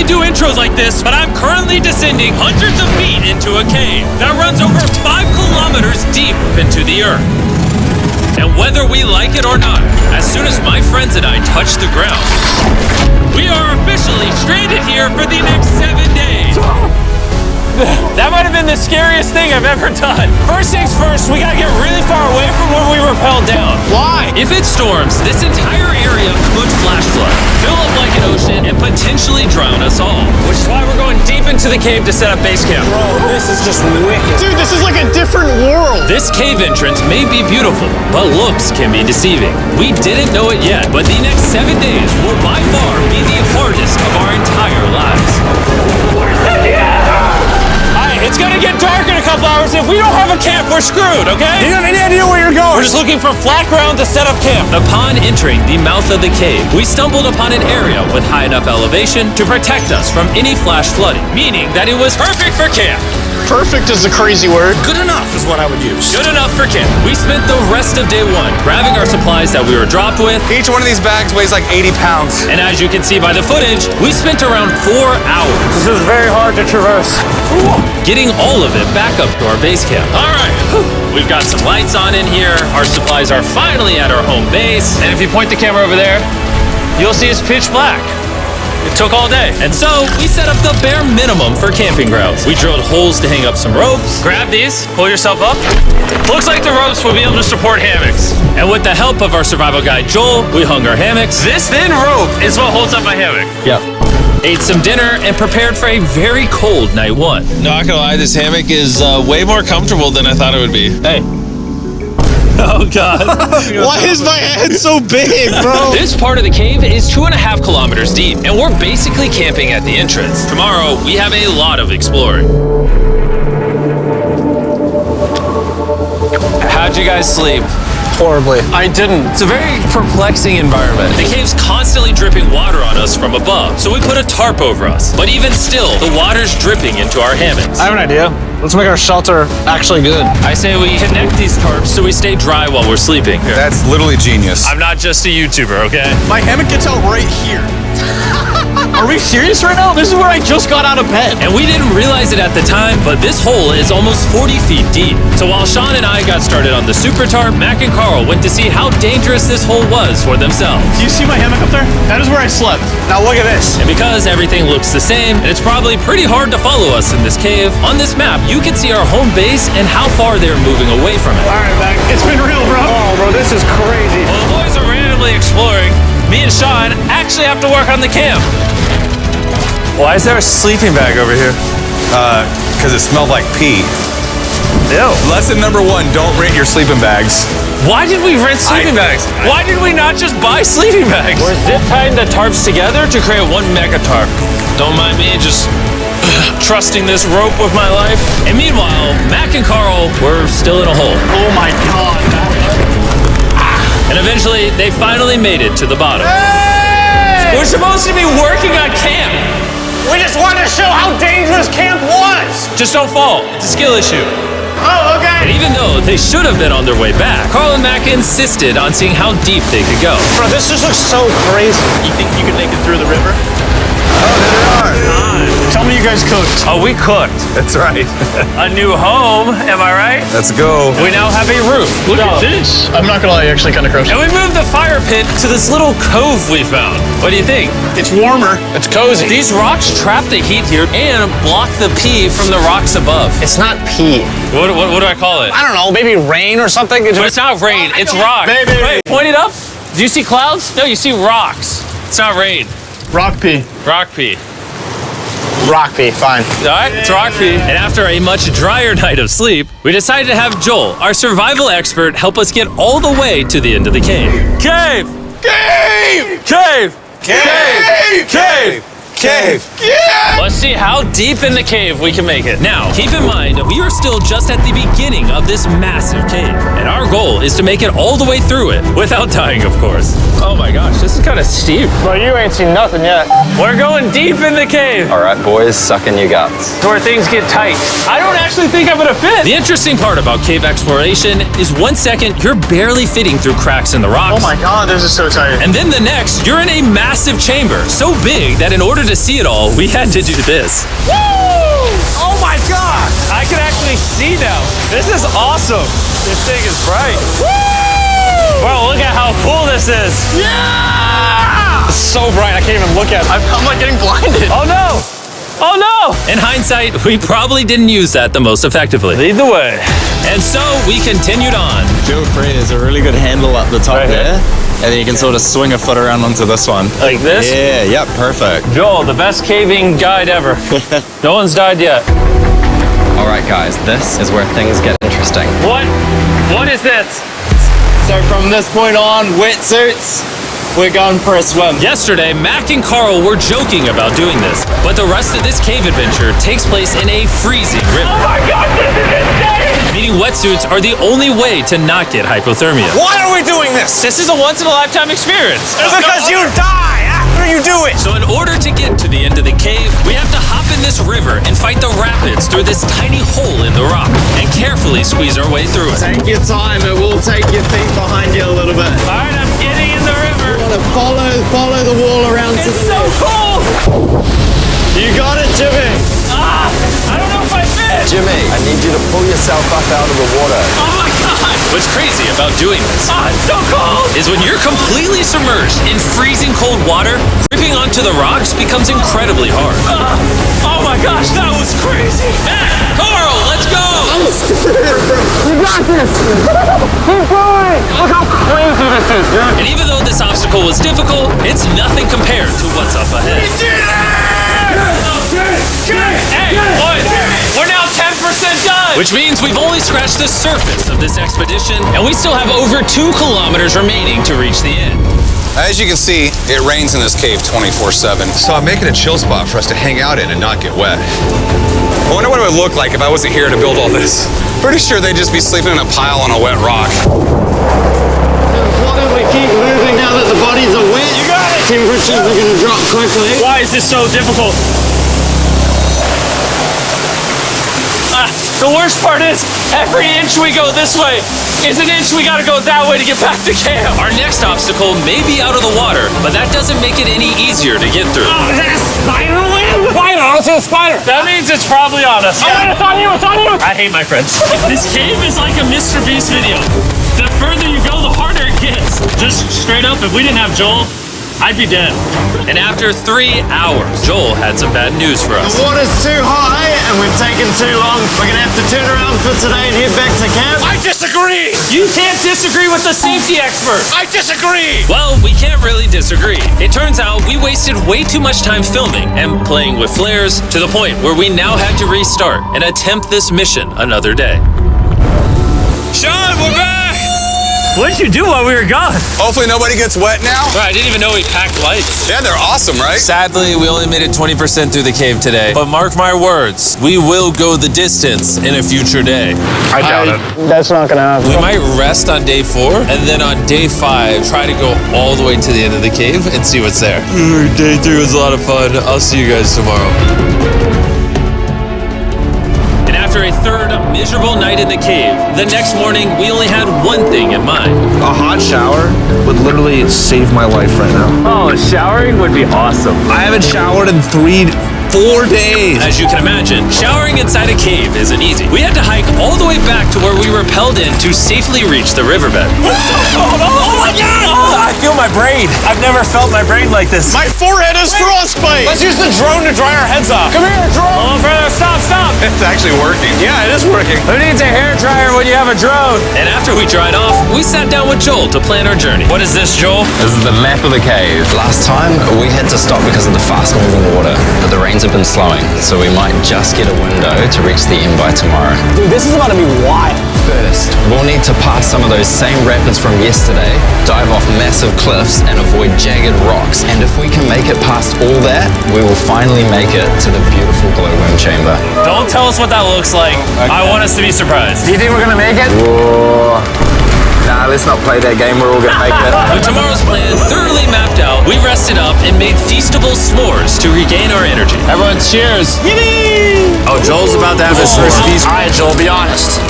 usually do intros like this, but I'm currently descending hundreds of feet into a cave that runs over 5 kilometers deep into the earth. And whether we like it or not, as soon as my friends and I touch the ground, we are officially stranded here for the next 7 days. That might have been the scariest thing I've ever done. First things first, we gotta get really far away from where we rappelled down. Why? If it storms, this entire area could flash flood, fill up like an ocean, and potentially drown us all. Which is why we're going deep into the cave to set up base camp. Bro, this is just wicked. Dude, this is like a different world. This cave entrance may be beautiful, but looks can be deceiving. We didn't know it yet, but the next 7 days will by far be the hardest of our entire lives. It's gonna get dark in a couple hours. If we don't have a camp, we're screwed, okay? Do you have any idea where you're going? We're just looking for flat ground to set up camp. Upon entering the mouth of the cave, we stumbled upon an area with high enough elevation to protect us from any flash flooding, meaning that it was perfect for camp. Perfect is a crazy word. Good enough is what I would use. Good enough for camp. We spent the rest of day 1 grabbing our supplies that we were dropped with. Each one of these bags weighs like 80 pounds. And as you can see by the footage, we spent around 4 hours. This is very hard to traverse. Getting all of it back up to our base camp. All right, we've got some lights on in here. Our supplies are finally at our home base. And if you point the camera over there, you'll see it's pitch black. It took all day. And so we set up the bare minimum for camping grounds. We drilled holes to hang up some ropes. Grab these, pull yourself up. Looks like the ropes will be able to support hammocks. And with the help of our survival guide, Joel, we hung our hammocks. This thin rope is what holds up my hammock. Yep. Ate some dinner and prepared for a very cold night 1. Not gonna lie, this hammock is way more comfortable than I thought it would be. Hey. Oh, God. Why is my head so big, bro? This part of the cave is 2.5 kilometers deep, and we're basically camping at the entrance. Tomorrow, we have a lot of exploring. How'd you guys sleep? Horribly. I didn't. It's a very perplexing environment. The cave's constantly dripping water on us from above, so we put a tarp over us. But even still, the water's dripping into our hammocks. I have an idea. Let's make our shelter actually good. I say we connect these tarps so we stay dry while we're sleeping. That's literally genius. I'm not just a YouTuber, okay? My hammock gets out right here. Are we serious right now? This is where I just got out of bed. And we didn't realize it at the time, but this hole is almost 40 feet deep. So while Sean and I got started on the super tarp, Mac and Carl went to see how dangerous this hole was for themselves. Do you see my hammock up there? That is where I slept. Now look at this. And because everything looks the same, and it's probably pretty hard to follow us in this cave, on this map, you can see our home base and how far they're moving away from it. All right, Mac. It's been real, bro. Oh, bro, this is crazy. While the boys are randomly exploring, me and Sean actually have to work on the camp. Why is there a sleeping bag over here? Because it smelled like pee. Ew. Lesson number 1, don't rent your sleeping bags. Why did we rent sleeping bags? Why did we not just buy sleeping bags? We're zip tying the tarps together to create one mega tarp. Don't mind me just trusting this rope with my life. And meanwhile, Mac and Carl were still in a hole. Oh my God. And eventually, they finally made it to the bottom. Hey! We're supposed to be working on camp. We just wanted to show how dangerous camp was. Just don't fall. It's a skill issue. Oh, okay. And even though they should have been on their way back, Carl and Mac insisted on seeing how deep they could go. Bro, this just looks so crazy. You think you can make it through the river? Oh, there they are. Tell me you guys cooked. Oh, we cooked. That's right. A new home, am I right? Let's go. We now have a roof. Look at this. I'm not gonna lie, actually kind of gross. And we moved the fire pit to this little cove we found. What do you think? It's warmer. It's cozy. These rocks trap the heat here and block the pee from the rocks above. It's not pee. What do I call it? I don't know, maybe rain or something? But it's not rain, it's rock. Maybe. Wait, point it up. Do you see clouds? No, you see rocks. It's not rain. Rock pee. Rock pee. Rock pee, fine. All right, it's rock pee. And after a much drier night of sleep, we decided to have Joel, our survival expert, help us get all the way to the end of the cave. Cave! Cave! Cave! Cave! Cave! Cave! Yeah! Let's see how deep in the cave we can make it. Now, keep in mind, we are still just at the beginning of this massive cave, and our goal is to make it all the way through it, without dying, of course. Oh my gosh, this is kind of steep. Bro, you ain't seen nothing yet. We're going deep in the cave. All right, boys, suck in your guts. To where things get tight. I don't actually think I'm gonna fit. The interesting part about cave exploration is 1 second, you're barely fitting through cracks in the rocks. Oh my God, this is so tight. And then the next, you're in a massive chamber, so big that in order to to see it all, we had to do this. Oh my God! I can actually see now. This is awesome. This thing is bright. Bro, look at how cool this is. Yeah! It's so bright, I can't even look at it. I'm like getting blinded. Oh no! Oh no! In hindsight, we probably didn't use that the most effectively. Lead the way. And so we continued on. Feel free, there's a really good handle up the top Right here? there. And then you can sort of swing a foot around onto this one. Like this? Yeah, yep, perfect. Joel, the best caving guide ever. No one's died yet. All right, guys, this is where things get interesting. What? What is this? So from this point on, wetsuits, we're going for a swim. Yesterday, Mac and Carl were joking about doing this, but the rest of this cave adventure takes place in a freezing river. Oh my God, this is insane! Meaning wetsuits are the only way to not get hypothermia. Why are we doing this? This is a once-in-a-lifetime experience. Because you die after you do it. So in order to get to the end of the cave, we have to hop in this river and fight the rapids through this tiny hole in the rock and carefully squeeze our way through it. Take your time, it will take your feet behind you a little bit. All right, I'm getting in the river. Follow the wall around to It's the so cool! You got it, Jimmy! Ah! I don't know if I fit! Jimmy, I need you to pull yourself up out of the water. Oh my God! What's crazy about doing this Ah, it's so cold! is when you're completely submerged in freezing cold water, gripping onto the rocks becomes incredibly hard. Ah, oh my gosh, that was crazy! Mac, Carl, let's go! And even though this obstacle was difficult, it's nothing compared to what's up ahead. Hey, boys, we're now 10% done! Which means we've only scratched the surface of this expedition, and we still have over 2 kilometers remaining to reach the end. As you can see, it rains in this cave 24/7. So I'm making a chill spot for us to hang out in and not get wet. I wonder what it would look like if I wasn't here to build all this. Pretty sure they'd just be sleeping in a pile on a wet rock. Why don't we keep moving now that the bodies are wet? You got it! Temperatures are going to drop quickly. Why is this so difficult? Ah, the worst part is, every inch we go this way is an inch we gotta go that way to get back to camp. Our next obstacle may be out of the water, but that doesn't make it any easier to get through. Oh, is that a spider web? Spider, I don't see a spider. That means it's probably on us. Oh, it's on you, it's on you. I hate my friends. This cave is like a MrBeast video. The further you go, the harder it gets. Just straight up, if we didn't have Joel, I'd be dead. And after 3 hours, Joel had some bad news for us. The water's too high and we've taken too long. We're going to have to turn around for today and head back to camp. I disagree. You can't disagree with the safety expert. I disagree. Well, we can't really disagree. It turns out we wasted way too much time filming and playing with flares to the point where we now had to restart and attempt this mission another day. Sean, we're back! What'd you do while we were gone? Hopefully nobody gets wet now. I didn't even know we packed lights. Yeah, they're awesome, right? Sadly, we only made it 20% through the cave today. But mark my words, we will go the distance in a future day. I doubt it. That's not going to happen. We might rest on day 4, and then on day 5, try to go all the way to the end of the cave and see what's there. Day 3 was a lot of fun. I'll see you guys tomorrow. And after a third miserable night in the cave, the next morning we only had one thing in mind. A hot shower would literally save my life right now. Oh, showering would be awesome. I haven't showered in 4 days. As you can imagine, showering inside a cave isn't easy. We had to hike all the way back to where we rappelled in to safely reach the riverbed. Oh my God! Oh, I feel my brain. I've never felt my brain like this. My forehead is frostbite. Let's use the drone to dry our heads off. Come here, drone. Oh, brother, stop. It's actually working. Yeah, it is working. Who needs a hair dryer when you have a drone? And after we dried off, we sat down with Joel to plan our journey. What is this, Joel? This is the map of the cave. Last time, we had to stop because of the fast-moving water, but the rains have been slowing, so we might just get a window to reach the end by tomorrow. Dude, this is about to be wild. First, we'll need to pass some of those same rapids from yesterday, dive off massive cliffs, and avoid jagged rocks. And if we can make it past all that, we will finally make it to the beautiful glowworm chamber. Don't tell us what that looks like. I want us to be surprised. Do you think we're going to make it? Nah, let's not play that game. We're all gonna make it. With tomorrow's plan thoroughly mapped out, we rested up and made feastable s'mores to regain our energy. Everyone cheers. Oh, Joel's about to have his first feast. All right, Joel, be honest.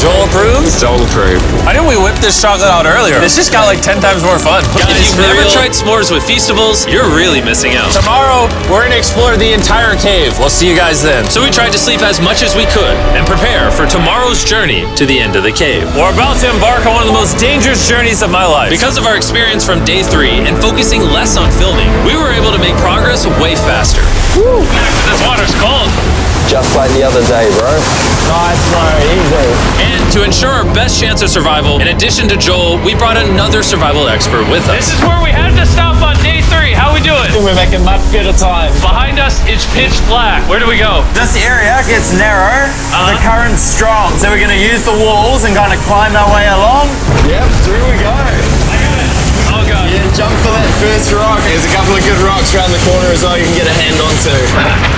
Joel approves? Joel approved. Why didn't we whip this chocolate out earlier? This just got like 10 times more fun. If you've never tried s'mores with Feastables, you're really missing out. Tomorrow, we're gonna explore the entire cave. We'll see you guys then. So we tried to sleep as much as we could and prepare for tomorrow's journey to the end of the cave. We're about to embark on one of the most dangerous journeys of my life. Because of our experience from day 3 and focusing less on filming, we were able to make progress way faster. This water's cold. Just like the other day, bro. Nice, bro. Easy. And to ensure our best chance of survival, in addition to Joel, we brought another survival expert with us. This is where we had to stop on day 3. How we doing? We're making much better time. Behind us, it's pitch black. Where do we go? This area gets narrow, the current's strong, so we're going to use the walls and kind of climb our way along. Yep, through we go. Oh, God. Yeah, jump for that first rock. There's a couple of good rocks around the corner as well you can get a hand onto.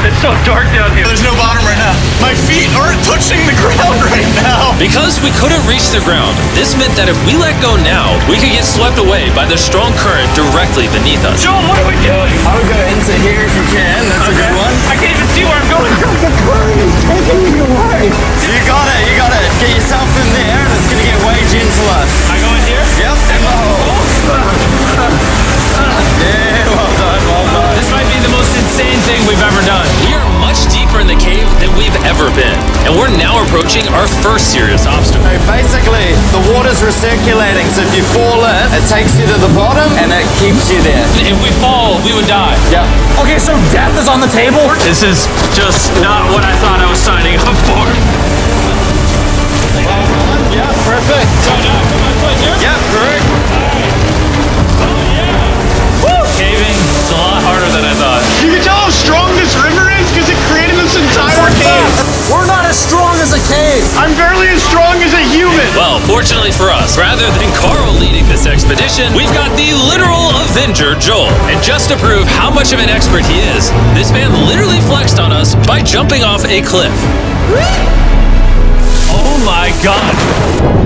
It's so dark down here. There's no bottom right now. My feet aren't touching the ground right now. Because we couldn't reach the ground, this meant that if we let go now, we could get swept away by the strong current directly beneath us. Joel, what are we doing? I would go into here if you can. That's a good one. I can't even see where I'm going. The current is taking me away. You got it. You got it. Get yourself in there and it's going to get way gentler. I go in here? Yep. In the hole. Yeah, well done, well done. This might be the most insane thing we've ever done. We are much deeper in the cave than we've ever been, and we're now approaching our first serious obstacle. So basically, the water's recirculating, so if you fall in, it takes you to the bottom and it keeps you there. If we fall, we would die. Yep. Okay, so death is on the table? This is just not what I thought I was signing up for. Well done. Yeah, perfect. So now, come on, play here. Yep, correct. Caving is a lot harder than I thought. You can tell how strong this river is because it created this entire cave. We're not as strong as a cave. I'm barely as strong as a human. Well, fortunately for us, rather than Carl leading this expedition, we've got the literal Avenger, Joel. And just to prove how much of an expert he is, this man literally flexed on us by jumping off a cliff. Oh my God.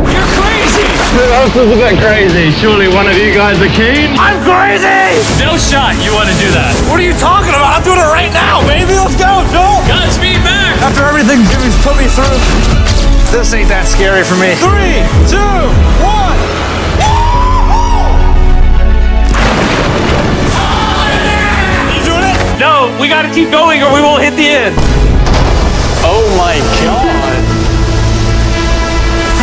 You're crazy. Who else is a bit crazy? Surely one of you guys are keen? I'm crazy. No shot you want to do that. What are you talking about? I'm doing it right now, baby. Let's go, Joel. Godspeed, Mac! After everything Jimmy's put me through, this ain't that scary for me. 3, 2, 1. You doing it? No, we got to keep going or we won't hit the end. Oh my God.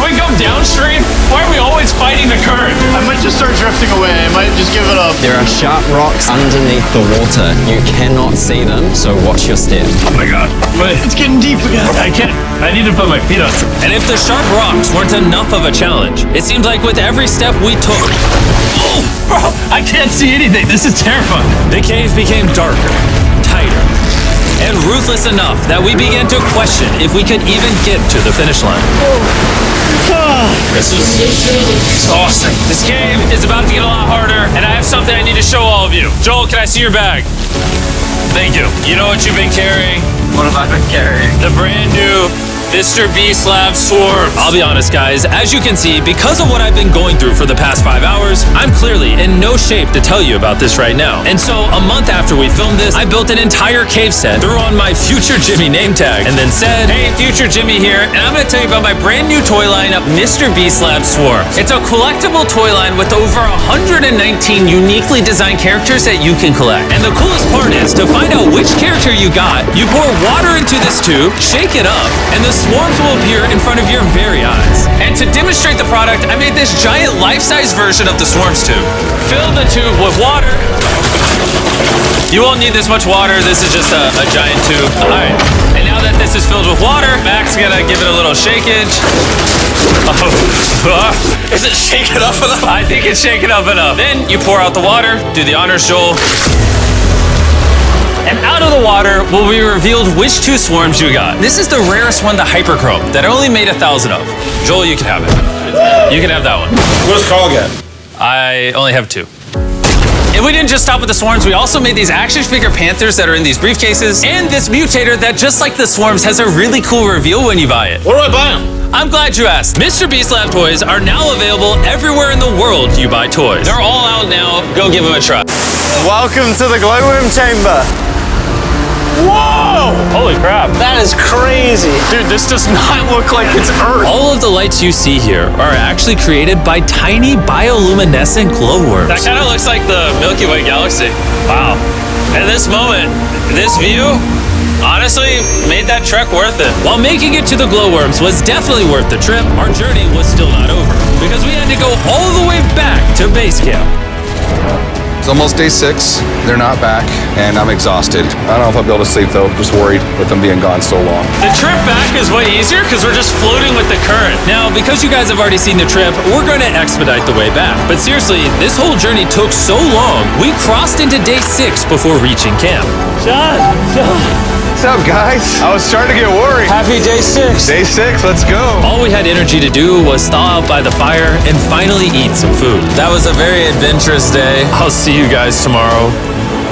Can we go downstream? Why are we always fighting the current? I might just start drifting away. I might just give it up. There are sharp rocks underneath the water. You cannot see them, so watch your step. Oh my God. Wait, It's getting deep again. I can't. I need to put my feet on. And if the sharp rocks weren't enough of a challenge, it seemed like with every step we took, Oh, bro, I can't see anything. This is terrifying. the cave became darker, tighter, and ruthless enough that we began to question if we could even get to the finish line. This is exhausting. This cave is about to get a lot harder, and I have something I need to show all of you. Joel, can I see your bag? Thank you. You know what you've been carrying? What have I been carrying? The brand new MrBeast Lab Swarm. I'll be honest, guys. As you can see, because of what I've been going through for the past 5 hours, I'm clearly in no shape to tell you about this right now. And so, a month after we filmed this, I built an entire cave set, threw on my Future Jimmy name tag, and then said, "Hey, Future Jimmy here, and I'm going to tell you about my brand new toy line, MrBeast Lab Swarm. It's a collectible toy line with over 119 uniquely designed characters that you can collect. And the coolest part is, to find out which character you got, you pour water into this tube, shake it up, and the swarms will appear in front of your very eyes. And to demonstrate the product, I made this giant life-size version of the swarms tube. Fill the tube with water. You won't need this much water. This is just a giant tube. All right. And now that this is filled with water, Mac's gonna give it a little shakeage. Oh. Is it shaken up enough? I think it's shaken up enough. Then you pour out the water. Do the honors, Joel. And out of the water will be revealed which 2 swarms you got. This is the rarest one, the Hyperchrome, that I only made 1,000 of. Joel, you can have it. You can have that one. What's Carl get? I only have 2. It And we didn't just stop with the swarms, we also made these action figure panthers that are in these briefcases, and this mutator that, just like the swarms, has a really cool reveal when you buy it. Where do I buy them? I'm glad you asked. MrBeast Lab toys are now available everywhere in the world you buy toys. They're all out now. Go give them a try. Welcome to the glowworm chamber. Whoa! Holy crap. That is crazy. Dude, this does not look like it's Earth. All of the lights you see here are actually created by tiny bioluminescent glowworms. That kind of looks like the Milky Way galaxy. Wow. At this moment, this view honestly made that trek worth it. While making it to the glowworms was definitely worth the trip, our journey was still not over because we had to go all the way back to base camp. It's almost day 6. They're not back, and I'm exhausted. I don't know if I'll be able to sleep though. Just worried with them being gone so long. The trip back is way easier because we're just floating with the current. Now, because you guys have already seen the trip, we're going to expedite the way back. But seriously, this whole journey took so long, we crossed into day 6 before reaching camp. John. What's up, guys? I was starting to get worried. Happy day 6. Day 6, let's go. All we had energy to do was thaw out by the fire and finally eat some food. That was a very adventurous day. I'll see you guys tomorrow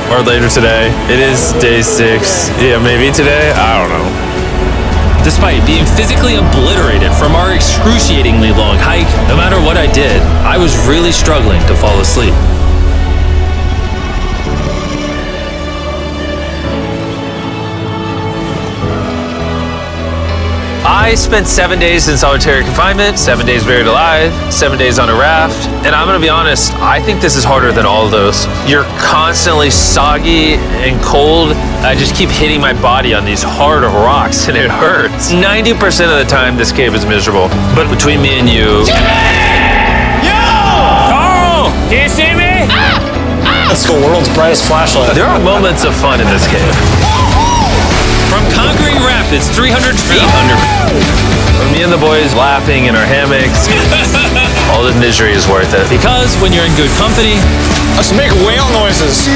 or later today. It is day 6. Yeah, maybe today. I don't know. Despite being physically obliterated from our excruciatingly long hike, no matter what I did, I was really struggling to fall asleep. I spent 7 days in solitary confinement, 7 days buried alive, 7 days on a raft, and I'm gonna be honest, I think this is harder than all of those. You're constantly soggy and cold. I just keep hitting my body on these hard rocks and it hurts. 90% of the time this cave is miserable, but between me and you... Carl! Can you see me? That's the world's brightest flashlight. There are moments of fun in this cave. From conquering rapids 300 feet under... From me and the boys laughing in our hammocks, all the misery is worth it. Because when you're in good company... Let's make whale noises.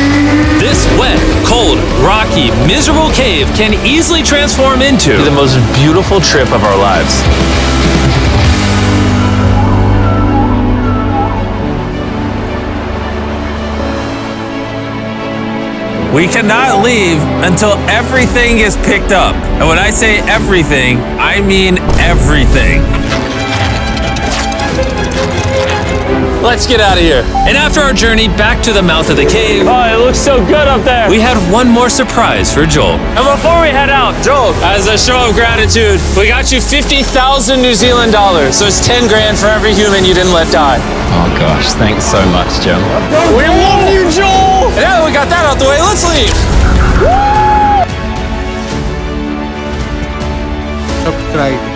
This wet, cold, rocky, miserable cave can easily transform into the most beautiful trip of our lives. We cannot leave until everything is picked up. And when I say everything, I mean everything. Let's get out of here. And after our journey back to the mouth of the cave, Oh, it looks so good up there. we had one more surprise for Joel. And before we head out, Joel, as a show of gratitude, we got you 50,000 New Zealand dollars. So it's 10 grand for every human you didn't let die. Oh gosh, thanks so much, Jim. We love you, Joel! And now that we got that out the way, let's leave. Can I